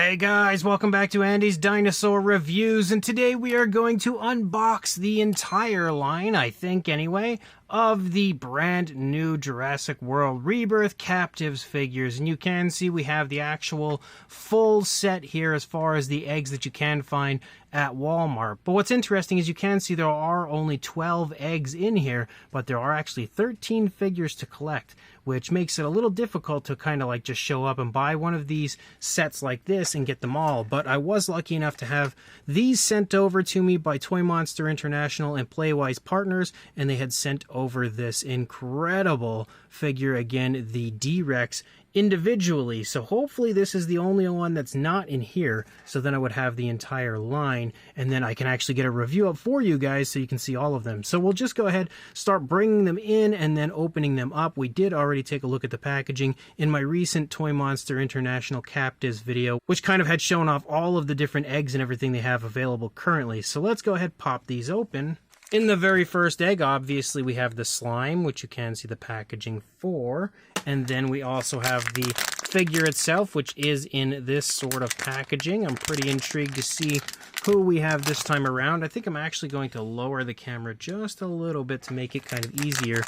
Hey guys, welcome back to Andy's Dinosaur Reviews, and today we are going to unbox the entire line, I think anyway, of the brand new Jurassic World Rebirth Captivz figures. And you can see we have the actual full set here as far as the eggs that you can find at Walmart. But what's interesting is you can see there are only 12 eggs in here, but there are actually 13 figures to collect, which makes it a little difficult to kind of like just show up and buy one of these sets like this and get them all. But I was lucky enough to have these sent over to me by Toymonster International and Playwise Partners, and they had sent over this incredible figure, again, the D-Rex, individually. So hopefully this is the only one that's not in here, so then I would have the entire line, and then I can actually get a review up for you guys so you can see all of them. So we'll just go ahead, start bringing them in and then opening them up. We did already take a look at the packaging in my recent Toymonster International Captivz video, which kind of had shown off all of the different eggs and everything they have available currently. So let's go ahead, pop these open. In the very first egg, obviously, we have the slime, which you can see the packaging for. And then we also have the figure itself, which is in this sort of packaging. I'm pretty intrigued to see who we have this time around. I think I'm actually going to lower the camera just a little bit to make it kind of easier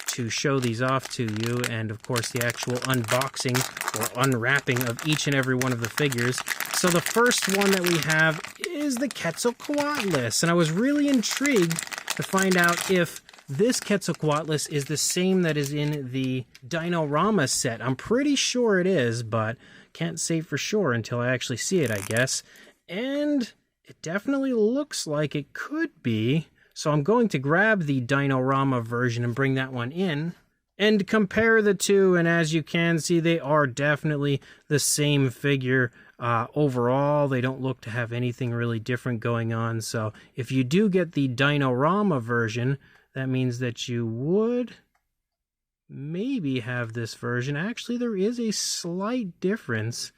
to show these off to you. And, of course, the actual unboxing or unwrapping of each and every one of the figures. So the first one that we have is the Quetzalcoatlus, and I was really intrigued to find out if this Quetzalcoatlus is the same that is in the Dinorama set. I'm pretty sure it is, but can't say for sure until I actually see it, I guess. And it definitely looks like it could be, so I'm going to grab the Dinorama version and bring that one in and compare the two, and as you can see, they are definitely the same figure. Overall, they don't look to have anything really different going on. So if you do get the Dinorama version, that means that you would maybe have this version. Actually, there is a slight difference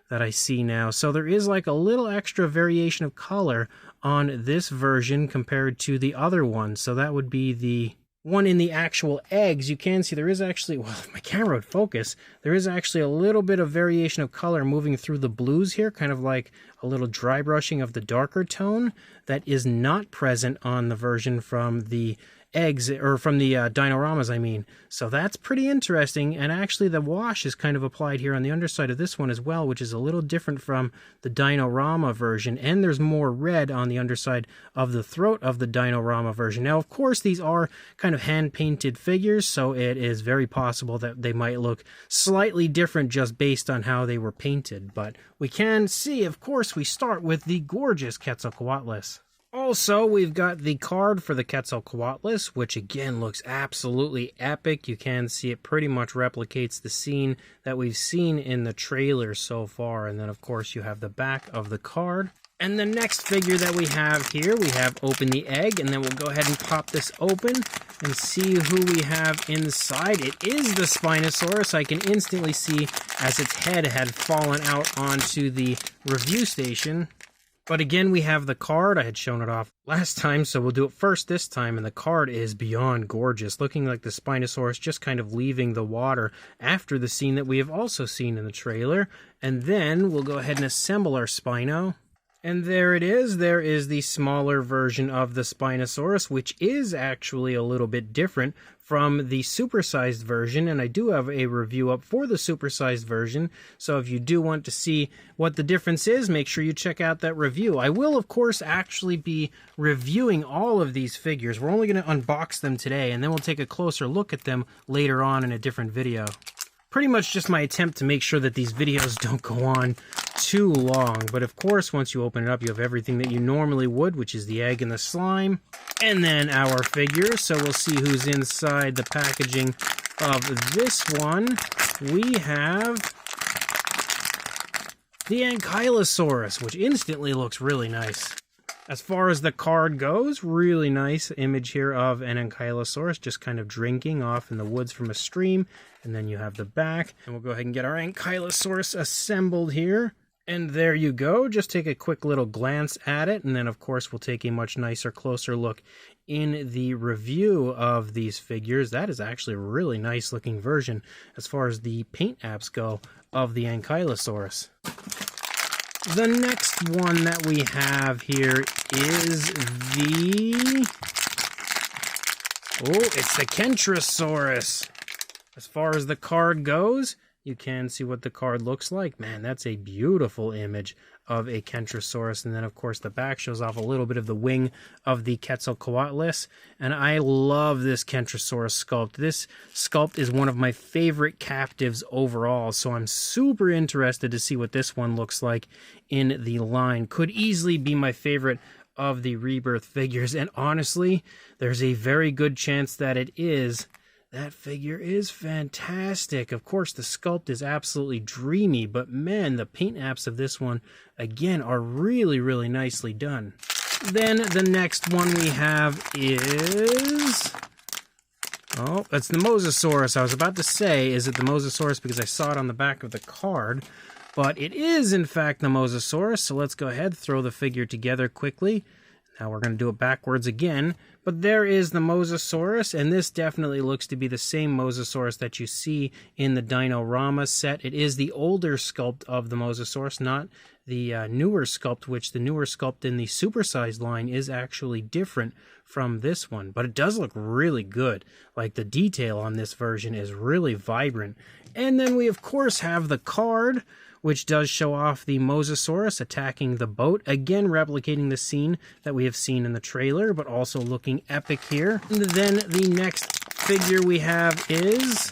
that I see now. So there is like a little extra variation of color on this version compared to the other one. So that would be the one in the actual eggs. You can see there is actually, well, if my camera would focus, there is actually a little bit of variation of color moving through the blues here, kind of like a little dry brushing of the darker tone that is not present on the version from the eggs, or from the Dinoramas, I mean. So that's pretty interesting, and actually the wash is kind of applied here on the underside of this one as well, which is a little different from the Dinorama version, and there's more red on the underside of the throat of the Dinorama version. Now, of course, these are kind of hand-painted figures, so it is very possible that they might look slightly different just based on how they were painted, but we can see, of course, we start with the gorgeous Quetzalcoatlus. Also, we've got the card for the Quetzalcoatlus, which again looks absolutely epic. You can see it pretty much replicates the scene that we've seen in the trailer so far. And then, of course, you have the back of the card. And the next figure that we have here, we have Open the Egg, and then we'll go ahead and pop this open and see who we have inside. It is the Spinosaurus. I can instantly see as its head had fallen out onto the review station. But again, we have the card. I had shown it off last time, so we'll do it first this time. And the card is beyond gorgeous, looking like the Spinosaurus just kind of leaving the water after the scene that we have also seen in the trailer. And then we'll go ahead and assemble our Spino. And there it is. There is the smaller version of the Spinosaurus, which is actually a little bit different from the supersized version, and I do have a review up for the supersized version, so if you do want to see what the difference is, make sure you check out that review. I will, of course, actually be reviewing all of these figures. We're only going to unbox them today, and then we'll take a closer look at them later on in a different video. Pretty much just my attempt to make sure that these videos don't go on too long. But of course, once you open it up, you have everything that you normally would, which is the egg and the slime, and then our figures. So we'll see who's inside the packaging of this one. We have the Ankylosaurus, which instantly looks really nice. As far as the card goes, really nice image here of an Ankylosaurus just kind of drinking off in the woods from a stream. And then you have the back. And we'll go ahead and get our Ankylosaurus assembled here. And there you go. Just take a quick little glance at it. And then, of course, we'll take a much nicer, closer look in the review of these figures. That is actually a really nice looking version as far as the paint apps go of the Ankylosaurus. The next one that we have here is it's the Kentrosaurus. As far as the card goes, you can see what the card looks like. Man, that's a beautiful image of a Kentrosaurus. And then, of course, the back shows off a little bit of the wing of the Quetzalcoatlus. And I love this Kentrosaurus sculpt. This sculpt is one of my favorite captives overall. So I'm super interested to see what this one looks like in the line. Could easily be my favorite of the Rebirth figures. And honestly, there's a very good chance that it is. That figure is fantastic. Of course, the sculpt is absolutely dreamy, but man, the paint apps of this one, again, are really, really nicely done. Then the next one we have is... oh, that's the Mosasaurus. I was about to say, is it the Mosasaurus because I saw it on the back of the card, but it is, in fact, the Mosasaurus, so let's go ahead, throw the figure together quickly. Now we're going to do it backwards again, but there is the Mosasaurus, and this definitely looks to be the same Mosasaurus that you see in the Dino-Rama set. It is the older sculpt of the Mosasaurus, not the newer sculpt, which the newer sculpt in the supersized line is actually different from this one, but it does look really good. Like, the detail on this version is really vibrant. And then we, of course, have the card, which does show off the Mosasaurus attacking the boat, again replicating the scene that we have seen in the trailer, but also looking epic here. And then the next figure we have is...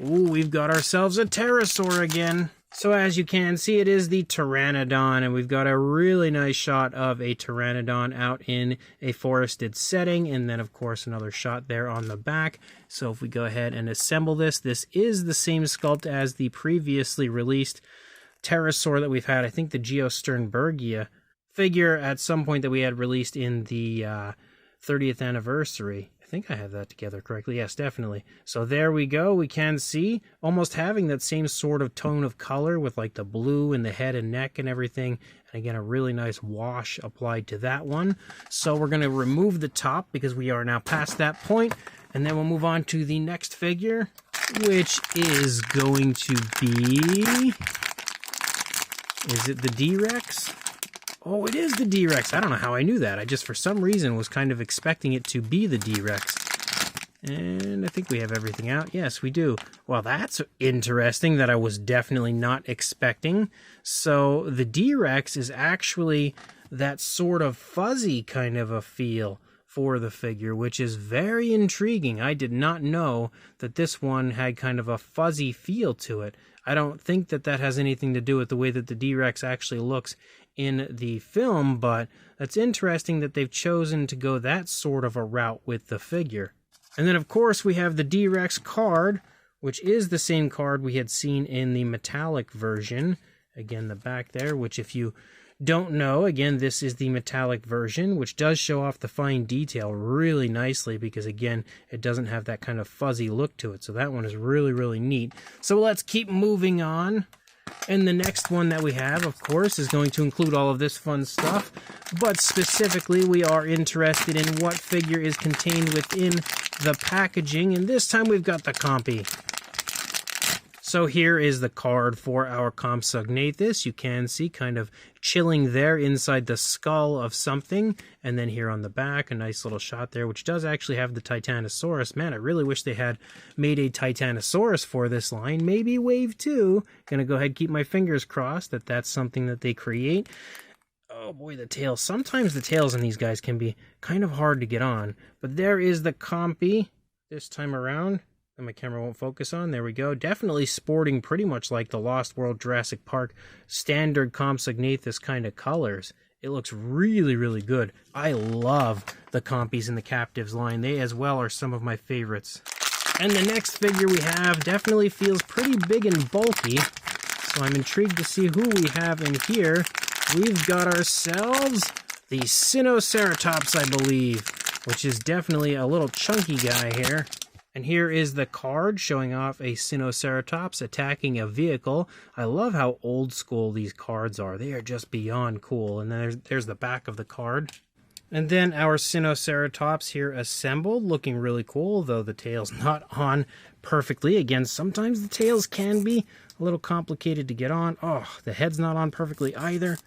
ooh, we've got ourselves a pterosaur again. So as you can see, it is the Pteranodon, and we've got a really nice shot of a Pteranodon out in a forested setting, and then of course another shot there on the back. So if we go ahead and assemble this, this is the same sculpt as the previously released pterosaur that we've had. I think the Geosternbergia figure at some point that we had released in the 30th anniversary. I think I have that together correctly. Yes, definitely. So there we go. We can see almost having that same sort of tone of color with like the blue in the head and neck and everything. And again, a really nice wash applied to that one. So we're going to remove the top because we are now past that point. And then we'll move on to the next figure, which is going to be... is it the D-Rex? Oh, it is the D-Rex. I don't know how I knew that. I just, for some reason, was kind of expecting it to be the D-Rex. And I think we have everything out. Yes, we do. Well, that's interesting that I was definitely not expecting. So the D-Rex is actually that sort of fuzzy kind of a feel for the figure, which is very intriguing. I did not know that this one had kind of a fuzzy feel to it. I don't think that that has anything to do with the way that the D-Rex actually looks in the film, but that's interesting that they've chosen to go that sort of a route with the figure. And then, of course, we have the D-Rex card, which is the same card we had seen in the metallic version. Again, the back there, which if you don't know, again, this is the metallic version, which does show off the fine detail really nicely because, again, it doesn't have that kind of fuzzy look to it. So that one is really, really neat. So let's keep moving on. And the next one that we have, of course, is going to include all of this fun stuff. But specifically, we are interested in what figure is contained within the packaging. And this time we've got the Compy. So here is the card for our Compsognathus. You can see kind of chilling there inside the skull of something. And then here on the back, a nice little shot there, which does actually have the Titanosaurus. Man, I really wish they had made a Titanosaurus for this line. Maybe Wave 2. Gonna go ahead and keep my fingers crossed that that's something that they create. Oh boy, the tails. Sometimes the tails on these guys can be kind of hard to get on. But there is the Compy this time around. And my camera won't focus on. There we go. Definitely sporting pretty much like the Lost World Jurassic Park standard Compsognathus kind of colors. It looks really, really good. I love the Compys in the Captivz line. They as well are some of my favorites. And the next figure we have definitely feels pretty big and bulky. So I'm intrigued to see who we have in here. We've got ourselves the Sinoceratops, I believe, which is definitely a little chunky guy here. And here is the card showing off a Sinoceratops attacking a vehicle. I love how old school these cards are. They are just beyond cool. And then there's the back of the card. And then our Sinoceratops here assembled, looking really cool, though the tail's not on perfectly. Again, sometimes the tails can be a little complicated to get on. Oh, the head's not on perfectly either.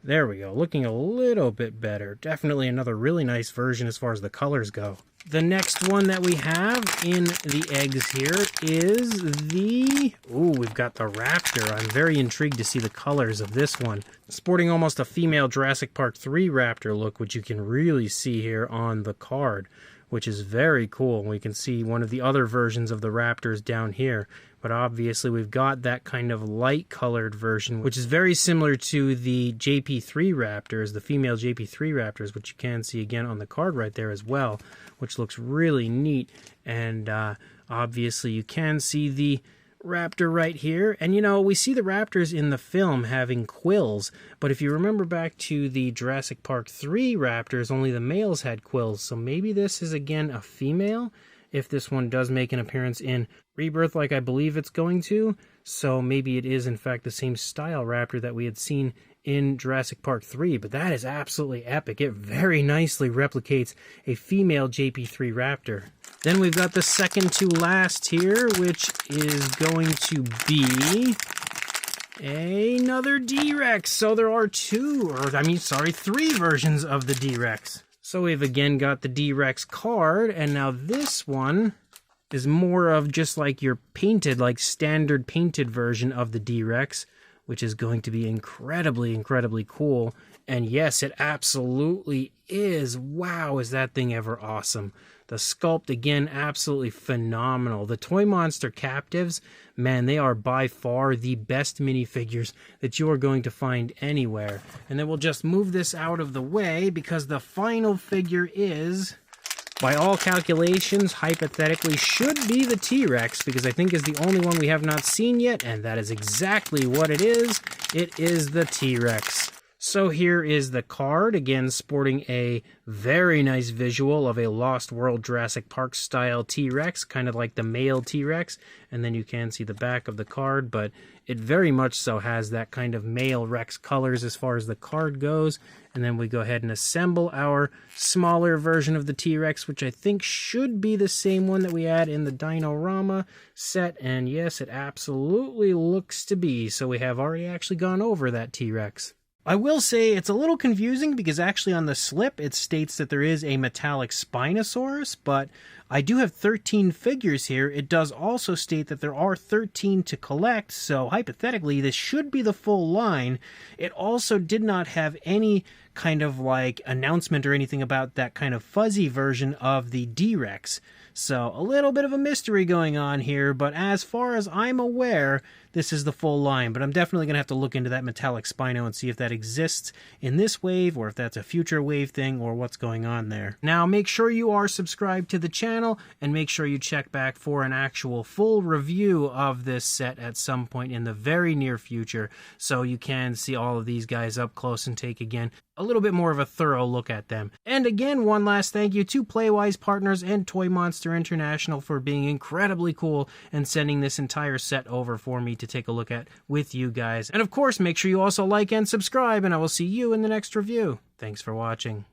There we go, looking a little bit better. Definitely another really nice version as far as the colors go. The next one that we have in the eggs here is the... Ooh, we've got the Raptor. I'm very intrigued to see the colors of this one. Sporting almost a female Jurassic Park 3 Raptor look, which you can really see here on the card, which is very cool. We can see one of the other versions of the Raptors down here. But obviously we've got that kind of light colored version, which is very similar to the JP3 Raptors, the female JP3 Raptors, which you can see again on the card right there as well, which looks really neat. And obviously you can see the Raptor right here. And you know, we see the Raptors in the film having quills, but if you remember back to the Jurassic Park 3 Raptors, only the males had quills. So maybe this is again a female, if this one does make an appearance in Rebirth like I believe it's going to. So maybe it is in fact the same style Raptor that we had seen in Jurassic Park 3, but that is absolutely epic. It very nicely replicates a female JP3 Raptor. Then we've got the second to last here, which is going to be another D-Rex. So there are three versions of the D-Rex. So we've again got the D-Rex card, and now this one is more of just like your painted, like standard painted version of the D-Rex, which is going to be incredibly, incredibly cool. And yes, it absolutely is. Wow, is that thing ever awesome. The sculpt, again, absolutely phenomenal. The Toymonster Captivz, man, they are by far the best minifigures that you are going to find anywhere. And then we'll just move this out of the way because the final figure is, by all calculations, hypothetically, should be the T-Rex, because I think is the only one we have not seen yet, and that is exactly what it is. It is the T-Rex. So here is the card, again sporting a very nice visual of a Lost World Jurassic Park style T-Rex, kind of like the male T-Rex, and then you can see the back of the card, but it very much so has that kind of male Rex colors as far as the card goes. And then we go ahead and assemble our smaller version of the T-Rex, which I think should be the same one that we had in the Dinorama set, and yes, it absolutely looks to be. So we have already actually gone over that T-Rex. I will say it's a little confusing because actually on the slip it states that there is a metallic Spinosaurus, but I do have 13 figures here. It does also state that there are 13 to collect, so hypothetically this should be the full line. It also did not have any kind of like announcement or anything about that kind of fuzzy version of the D-Rex. So a little bit of a mystery going on here, but as far as I'm aware, this is the full line. But I'm definitely going to have to look into that metallic Spino and see if that exists in this wave, or if that's a future wave thing, or what's going on there. Now, make sure you are subscribed to the channel, and make sure you check back for an actual full review of this set at some point in the very near future, so you can see all of these guys up close and take, again, a little bit more of a thorough look at them. And again, one last thank you to Playwise Partners and Toymonster International for being incredibly cool and sending this entire set over for me to take a look at with you guys. And of course, make sure you also like and subscribe, and I will see you in the next review. Thanks for watching.